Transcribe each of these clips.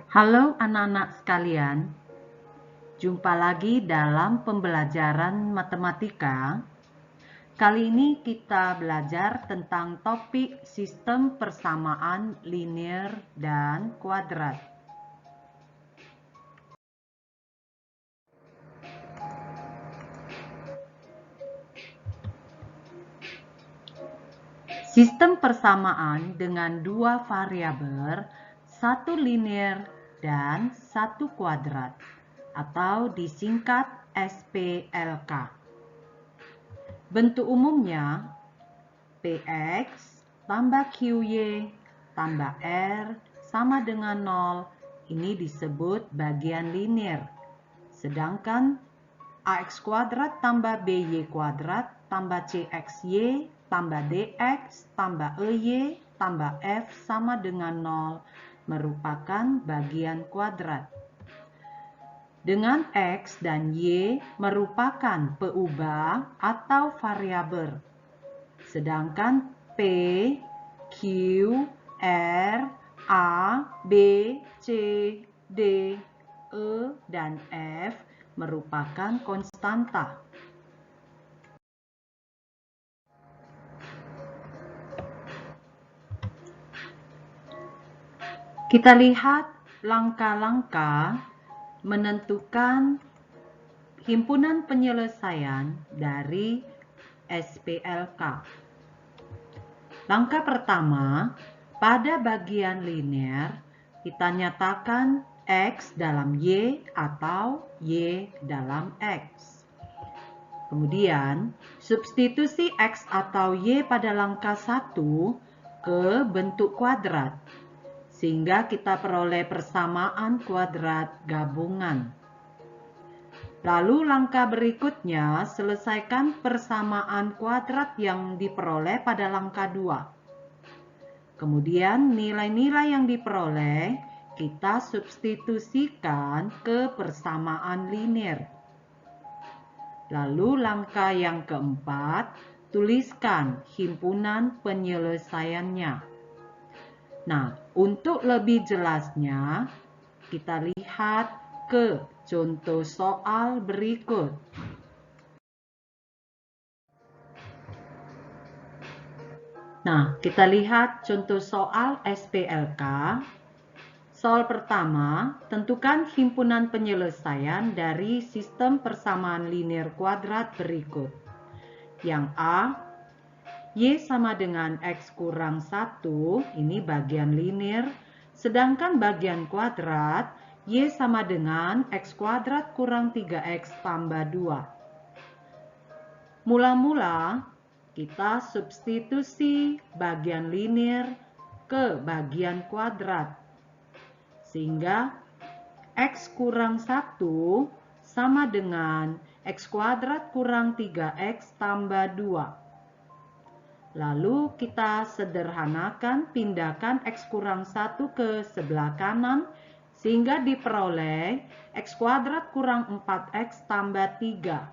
Halo anak-anak sekalian, jumpa lagi dalam pembelajaran matematika. Kali ini kita belajar tentang topik sistem persamaan linear dan kuadrat. Sistem persamaan dengan dua variabel, satu linear dan satu kuadrat, atau disingkat SPLK. Bentuk umumnya Px tambah Qy tambah R sama dengan 0, ini disebut bagian linear. Sedangkan ax kuadrat tambah by kuadrat tambah cxy tambah dx tambah ey tambah f sama dengan 0 merupakan bagian kuadrat. Dengan x dan y merupakan peubah atau variabel. Sedangkan P, Q, R, A, B, C, D, E, dan F merupakan konstanta. Kita lihat langkah-langkah menentukan himpunan penyelesaian dari SPLK. Langkah pertama, pada bagian linear, kita nyatakan X dalam Y atau Y dalam X. Kemudian, substitusi X atau Y pada langkah 1 ke bentuk kuadrat, sehingga kita peroleh persamaan kuadrat gabungan. Lalu langkah berikutnya, selesaikan persamaan kuadrat yang diperoleh pada langkah 2. Kemudian nilai-nilai yang diperoleh kita substitusikan ke persamaan linear. Lalu langkah yang keempat, tuliskan himpunan penyelesaiannya. Nah, untuk lebih jelasnya, kita lihat ke contoh soal berikut. Nah, kita lihat contoh soal SPLK. Soal pertama, tentukan himpunan penyelesaian dari sistem persamaan linear kuadrat berikut. Yang A, Y sama dengan X kurang 1, ini bagian linear, sedangkan bagian kuadrat, Y sama dengan X kuadrat kurang 3X tambah 2. Mula-mula, kita substitusi bagian linear ke bagian kuadrat. Sehingga X kurang 1 sama dengan X kuadrat kurang 3X tambah 2. Lalu kita sederhanakan, pindahkan X kurang 1 ke sebelah kanan, sehingga diperoleh X kuadrat kurang 4X tambah 3.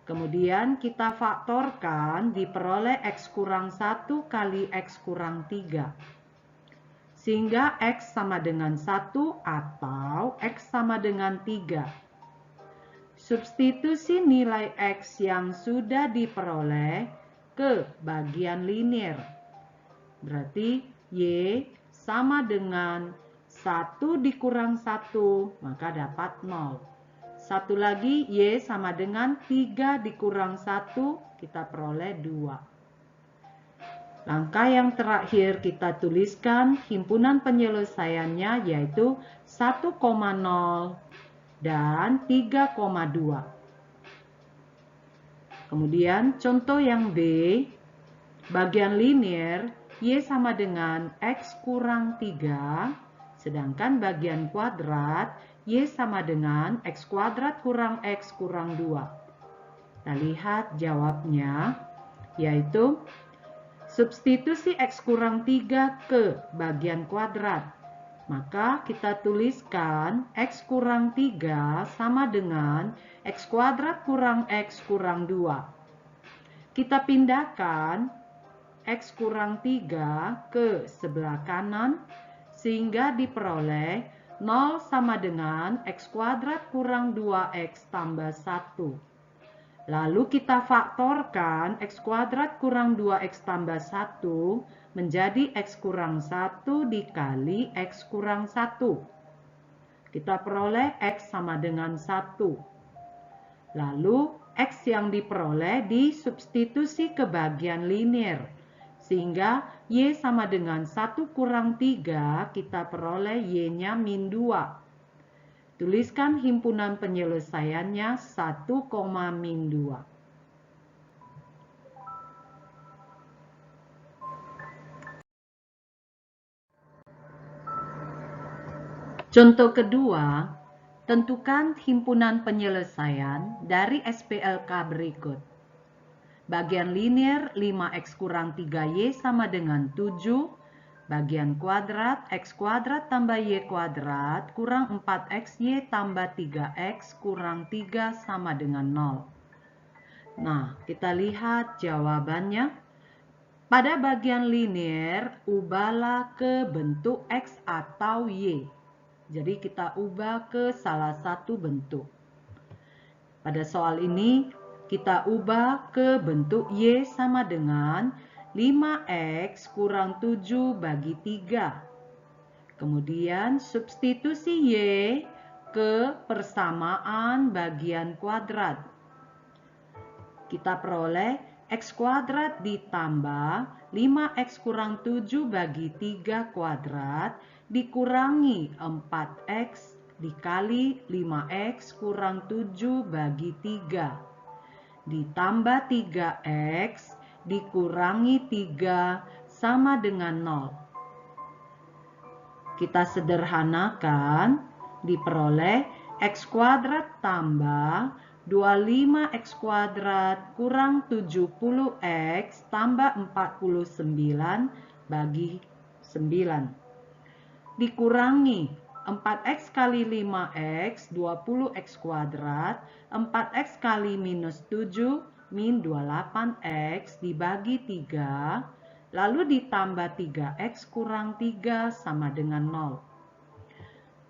Kemudian kita faktorkan, diperoleh X kurang 1 kali X kurang 3. Sehingga X sama dengan 1 atau X sama dengan 3. Substitusi nilai X yang sudah diperoleh ke bagian linear. Berarti Y sama dengan 1 dikurang 1, maka dapat 0. Satu lagi, Y sama dengan 3 dikurang 1, kita peroleh 2. Langkah yang terakhir kita tuliskan himpunan penyelesaiannya yaitu 1,0 dan 3,2. Kemudian contoh yang B, bagian linear Y sama dengan X kurang 3, sedangkan bagian kuadrat Y sama dengan X kuadrat kurang X kurang 2. Kita lihat jawabnya, yaitu substitusi X kurang 3 ke bagian kuadrat. Maka kita tuliskan X kurang 3 sama dengan X kuadrat kurang X kurang 2. Kita pindahkan X kurang 3 ke sebelah kanan, sehingga diperoleh 0 sama dengan X kuadrat kurang 2X tambah 1. Lalu kita faktorkan X kuadrat kurang 2X tambah 1 menjadi X kurang 1 dikali X kurang 1. Kita peroleh X sama dengan 1. Lalu X yang diperoleh disubstitusi ke bagian linear. Sehingga Y sama dengan 1 kurang 3, kita peroleh Y-nya min 2. Tuliskan himpunan penyelesaiannya 1, min 2. Contoh kedua, tentukan himpunan penyelesaian dari SPLK berikut. Bagian linear 5X kurang 3Y sama dengan 7. Bagian kuadrat X kuadrat tambah Y kuadrat kurang 4XY tambah 3X kurang 3 sama dengan 0. Nah, kita lihat jawabannya. Pada bagian linear, ubahlah ke bentuk X atau Y. Jadi kita ubah ke salah satu bentuk. Pada soal ini kita ubah ke bentuk Y sama dengan 5X kurang 7 bagi 3. Kemudian substitusi Y ke persamaan bagian kuadrat. Kita peroleh X kuadrat ditambah 5X kurang 7 bagi 3 kuadrat dikurangi 4X dikali 5X kurang 7 bagi 3 ditambah 3X dikurangi 3 sama dengan 0. Kita sederhanakan, diperoleh X kuadrat tambah 25X kuadrat kurang 70X tambah 49 bagi 9. Dikurangi 4X kali 5X, 20X kuadrat, 4X kali minus 7, min 28X dibagi 3, lalu ditambah 3X kurang 3 sama dengan 0.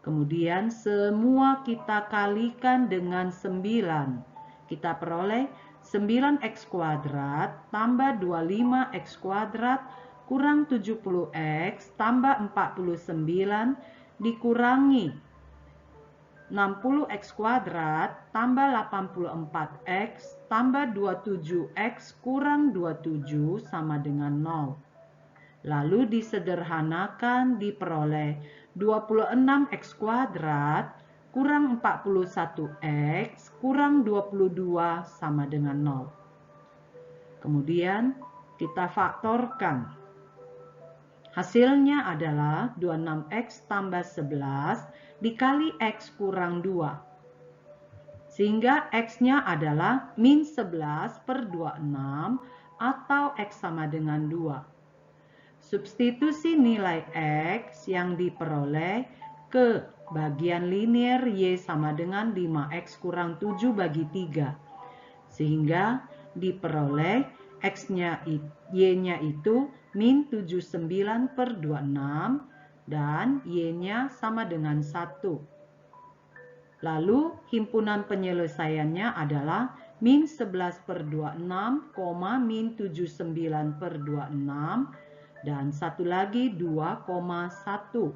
Kemudian semua kita kalikan dengan 9. Kita peroleh 9X kuadrat tambah 25X kuadrat kurang 70X tambah 49 dikurangi 60X kuadrat tambah 84X tambah 27X kurang 27 sama dengan 0. Lalu disederhanakan, diperoleh 26X kuadrat kurang 41X kurang 22 sama dengan 0. Kemudian kita faktorkan. Hasilnya adalah 26X tambah 11 dikali X kurang 2. Sehingga X-nya adalah min 11 per 26 atau X sama dengan 2. Substitusi nilai X yang diperoleh ke bagian linear Y sama dengan 5X kurang 7 bagi 3. Sehingga diperoleh X-nya Y-nya itu min 79 per 26 dan Y-nya sama dengan 1. Lalu himpunan penyelesaiannya adalah min 11 per 26, min 79 per 26, dan satu lagi 2,1.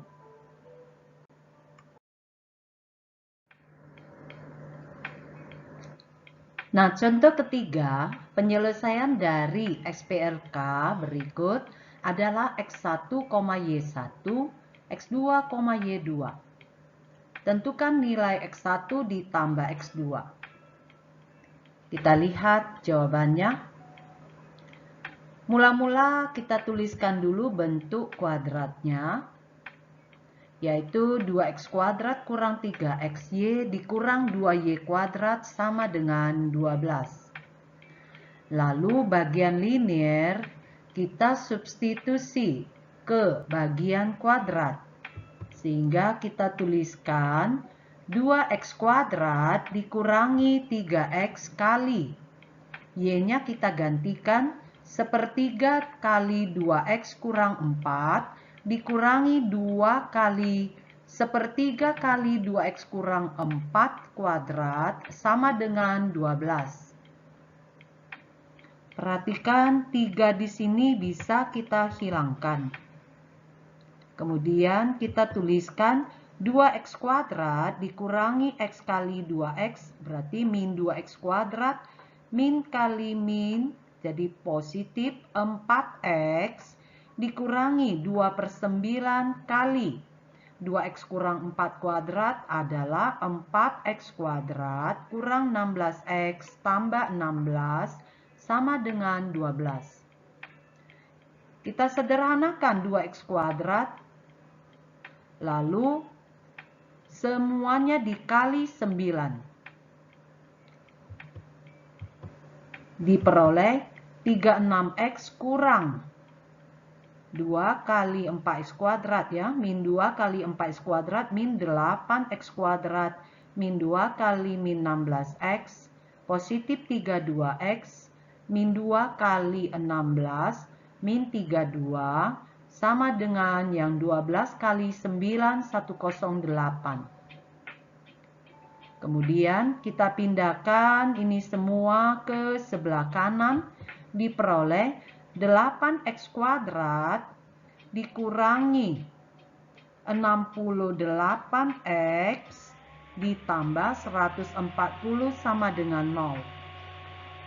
Nah, contoh ketiga, penyelesaian dari SPLK berikut adalah X1, Y1, X2, Y2. Tentukan nilai X1 ditambah X2. Kita lihat jawabannya. Mula-mula kita tuliskan dulu bentuk kuadratnya, yaitu 2X kuadrat kurang 3XY dikurang 2Y kuadrat sama dengan 12. Lalu bagian linear kita substitusi ke bagian kuadrat. Sehingga kita tuliskan 2X kuadrat dikurangi 3X kali. Y-nya kita gantikan sepertiga kali 2X kurang 4 dikurangi 2 kali Sepertiga kali 2x kurang 4 kuadrat sama dengan 12. Perhatikan 3 di sini bisa kita hilangkan. Kemudian kita tuliskan 2x kuadrat dikurangi x kali 2x berarti min 2x kuadrat. Min kali min jadi positif 4x dikurangi 2/9 kali 2x kurang 4 kuadrat adalah 4x kuadrat kurang 16x tambah 16 sama dengan 12. Kita sederhanakan 2x kuadrat, lalu semuanya dikali 9. Diperoleh 36x kurang 2 kali 4x kuadrat ya, min 2 kali 4x kuadrat min 8x kuadrat min 2 kali min 16x positif 32x min 2 kali 16 min 32 sama dengan yang 12 kali 9 108. Kemudian kita pindahkan ini semua ke sebelah kanan, diperoleh 8x kuadrat dikurangi 68x ditambah 140 sama dengan 0.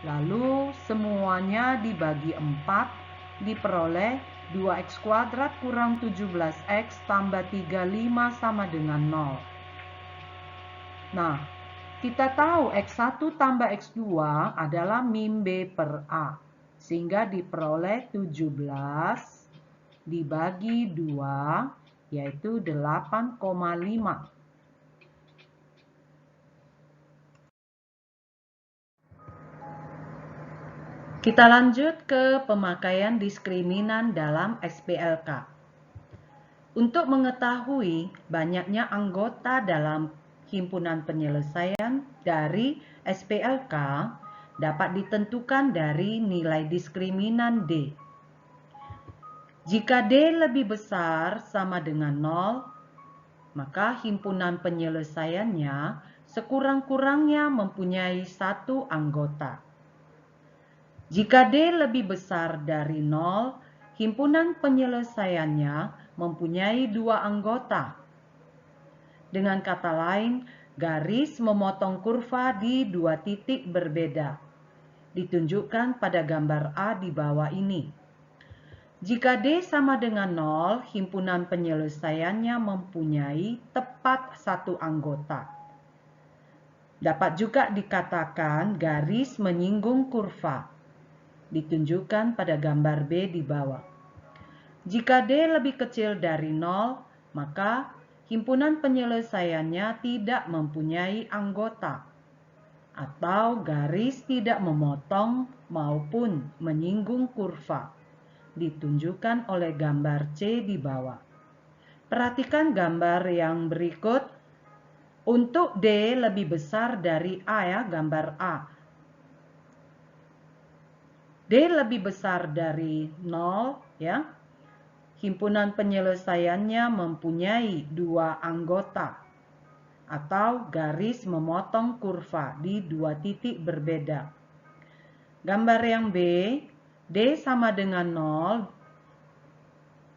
Lalu semuanya dibagi 4, diperoleh 2x kuadrat kurang 17x tambah 35 sama dengan 0. Nah, kita tahu X1 tambah X2 adalah min B per A. Sehingga diperoleh 17 dibagi 2, yaitu 8,5. Kita lanjut ke pemakaian diskriminan dalam SPLK. Untuk mengetahui banyaknya anggota dalam himpunan penyelesaian dari SPLK dapat ditentukan dari nilai diskriminan D. Jika D lebih besar sama dengan 0, maka himpunan penyelesaiannya sekurang-kurangnya mempunyai 1 anggota. Jika D lebih besar dari 0, himpunan penyelesaiannya mempunyai 2 anggota. Dengan kata lain, garis memotong kurva di 2 titik berbeda. Ditunjukkan pada gambar A di bawah ini. Jika D sama dengan 0, himpunan penyelesaiannya mempunyai tepat 1 anggota. Dapat juga dikatakan garis menyinggung kurva. Ditunjukkan pada gambar B di bawah. Jika D lebih kecil dari 0, maka himpunan penyelesaiannya tidak mempunyai anggota atau garis tidak memotong maupun menyinggung kurva. Ditunjukkan oleh gambar C di bawah. Perhatikan gambar yang berikut. Untuk D lebih besar dari A ya, gambar A. D lebih besar dari 0 ya. Himpunan penyelesaiannya mempunyai 2 anggota atau garis memotong kurva di 2 titik berbeda. Gambar yang B, D sama dengan 0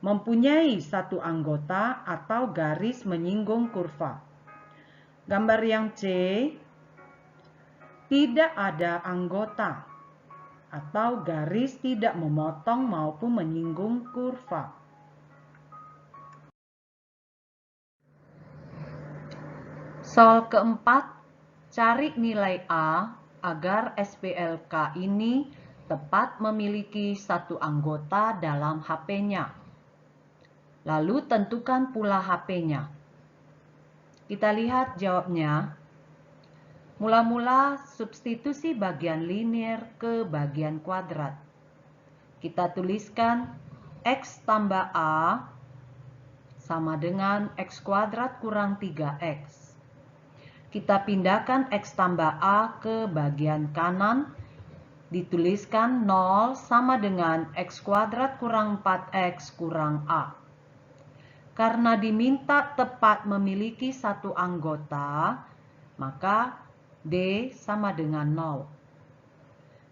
mempunyai 1 anggota atau garis menyinggung kurva. Gambar yang C, tidak ada anggota atau garis tidak memotong maupun menyinggung kurva. Soal keempat, cari nilai A agar SPLK ini tepat memiliki 1 anggota dalam HP-nya. Lalu tentukan pula HP-nya. Kita lihat jawabnya. Mula-mula substitusi bagian linear ke bagian kuadrat. Kita tuliskan X tambah A sama dengan X kuadrat kurang 3X. Kita pindahkan X tambah A ke bagian kanan. Dituliskan 0 sama dengan X kuadrat kurang 4X kurang A. Karena diminta tepat memiliki satu anggota, maka D sama dengan 0.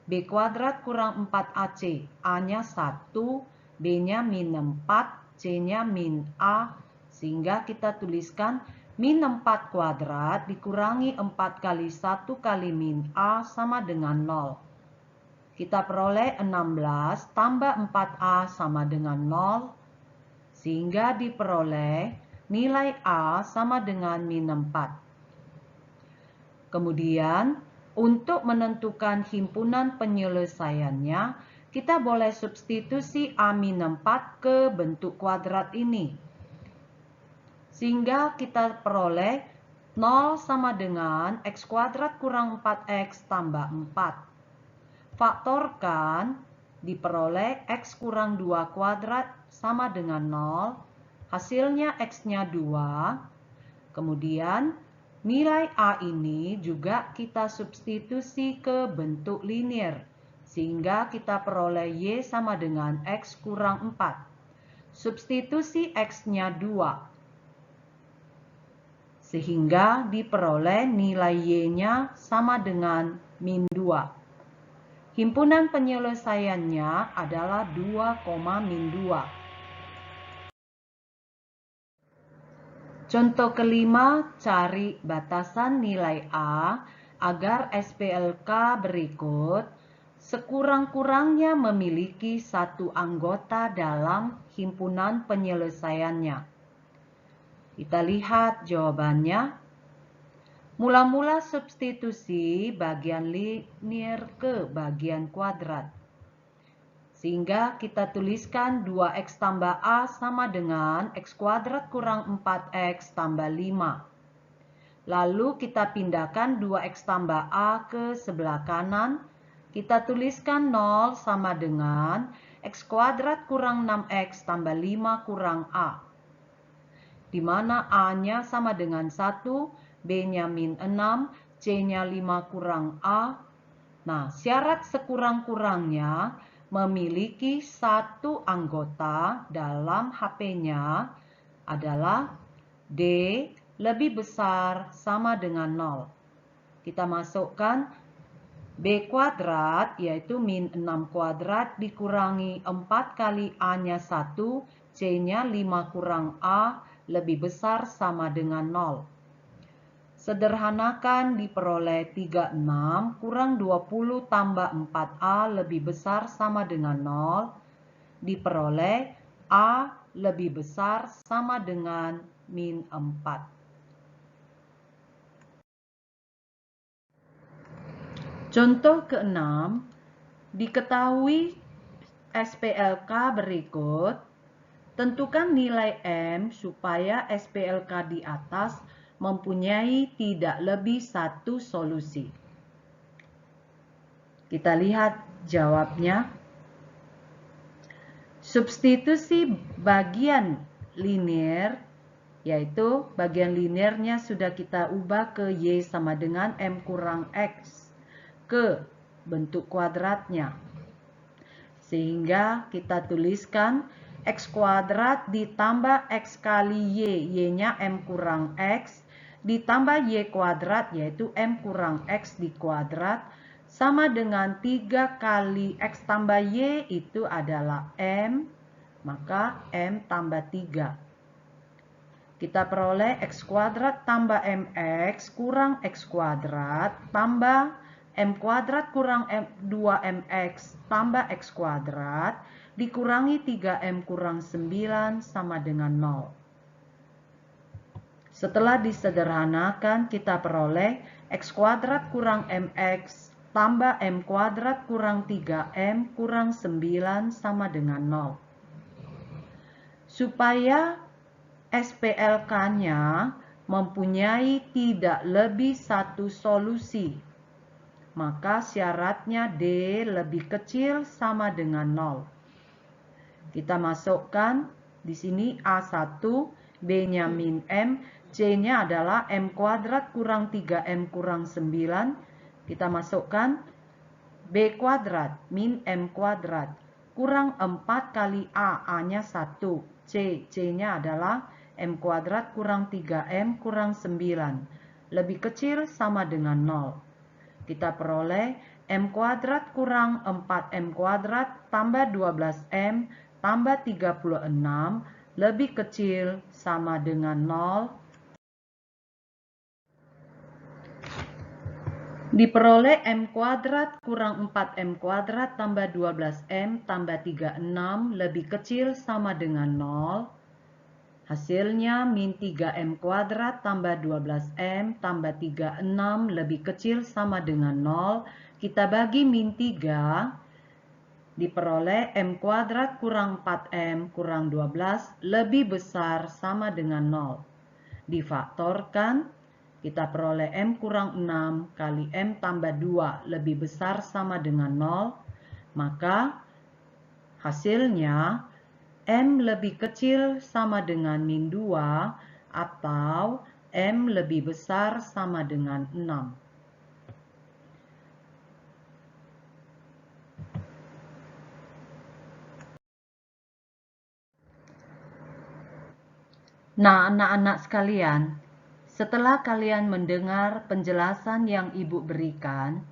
B kuadrat kurang 4AC, A-nya 1, B-nya min 4, C-nya min A, sehingga kita tuliskan min 4 kuadrat dikurangi 4 kali 1 kali min A sama dengan 0. Kita peroleh 16 tambah 4A sama dengan 0, sehingga diperoleh nilai A sama dengan min 4. Kemudian, untuk menentukan himpunan penyelesaiannya, kita boleh substitusi A-4 ke bentuk kuadrat ini. Sehingga kita peroleh 0 sama dengan X kuadrat kurang 4X tambah 4. Faktorkan, diperoleh X kurang 2 kuadrat sama dengan 0, hasilnya X-nya 2, kemudian nilai A ini juga kita substitusi ke bentuk linear, sehingga kita peroleh Y sama dengan X kurang 4. Substitusi X-nya 2, sehingga diperoleh nilai Y-nya sama dengan min 2. Himpunan penyelesaiannya adalah 2, min 2. Contoh kelima, cari batasan nilai A agar SPLK berikut sekurang-kurangnya memiliki satu anggota dalam himpunan penyelesaiannya. Kita lihat jawabannya. Mula-mula substitusi bagian linear ke bagian kuadrat. Sehingga kita tuliskan 2X tambah A sama dengan X kuadrat kurang 4X tambah 5. Lalu kita pindahkan 2X tambah A ke sebelah kanan. Kita tuliskan 0 sama dengan X kuadrat kurang 6X tambah 5 kurang A. Di mana A-nya sama dengan 1, B-nya min 6, C-nya 5 kurang A. Nah, syarat sekurang-kurangnya memiliki satu anggota dalam HP-nya adalah D lebih besar sama dengan 0. Kita masukkan B kuadrat yaitu min 6 kuadrat dikurangi 4 kali A-nya 1, C-nya 5 kurang A lebih besar sama dengan 0. Sederhanakan, diperoleh 36 kurang 20 tambah 4A lebih besar sama dengan 0. Diperoleh A lebih besar sama dengan min 4. Contoh ke-6, diketahui SPLK berikut. Tentukan nilai M supaya SPLK di atas mempunyai tidak lebih satu solusi. Kita lihat jawabnya. Substitusi bagian linear, yaitu bagian linearnya sudah kita ubah ke Y sama dengan M kurang X ke bentuk kuadratnya. Sehingga kita tuliskan X kuadrat ditambah X kali Y, Y-nya M kurang X, ditambah Y kuadrat yaitu M kurang X di kuadrat, sama dengan 3 kali X tambah Y itu adalah M, maka M tambah 3. Kita peroleh X kuadrat tambah MX kurang X kuadrat tambah M kuadrat kurang 2MX tambah X kuadrat dikurangi 3M kurang 9 sama dengan 0. Setelah disederhanakan, kita peroleh X kuadrat kurang MX tambah M kuadrat kurang 3M kurang 9 sama dengan 0. Supaya SPLK-nya mempunyai tidak lebih satu solusi, maka syaratnya D lebih kecil sama dengan 0. Kita masukkan di sini A1, B-nya min M, C-nya adalah M kuadrat kurang 3M kurang 9. Kita masukkan B kuadrat min M kuadrat kurang 4 kali A, A-nya 1, C-nya adalah M kuadrat kurang 3M kurang 9. Lebih kecil sama dengan 0. Kita peroleh M kuadrat kurang 4M kuadrat tambah 12M tambah 36 lebih kecil sama dengan 0. Diperoleh M kuadrat kurang 4M kuadrat tambah 12M tambah 36 lebih kecil sama dengan 0. Hasilnya min 3M kuadrat tambah 12M tambah 36 lebih kecil sama dengan 0. Kita bagi min 3. Diperoleh M kuadrat kurang 4M kurang 12 lebih besar sama dengan 0. Difaktorkan. Kita peroleh M kurang 6 kali M tambah 2 lebih besar sama dengan 0. Maka hasilnya M lebih kecil sama dengan min 2 atau M lebih besar sama dengan 6. Nah, anak-anak sekalian, setelah kalian mendengar penjelasan yang Ibu berikan,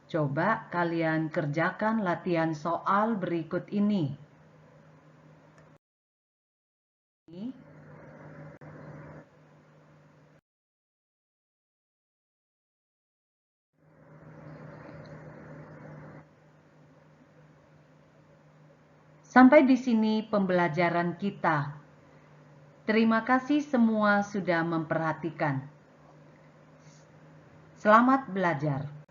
coba kalian kerjakan latihan soal berikut ini. Sampai di sini pembelajaran kita. Terima kasih semua sudah memperhatikan. Selamat belajar.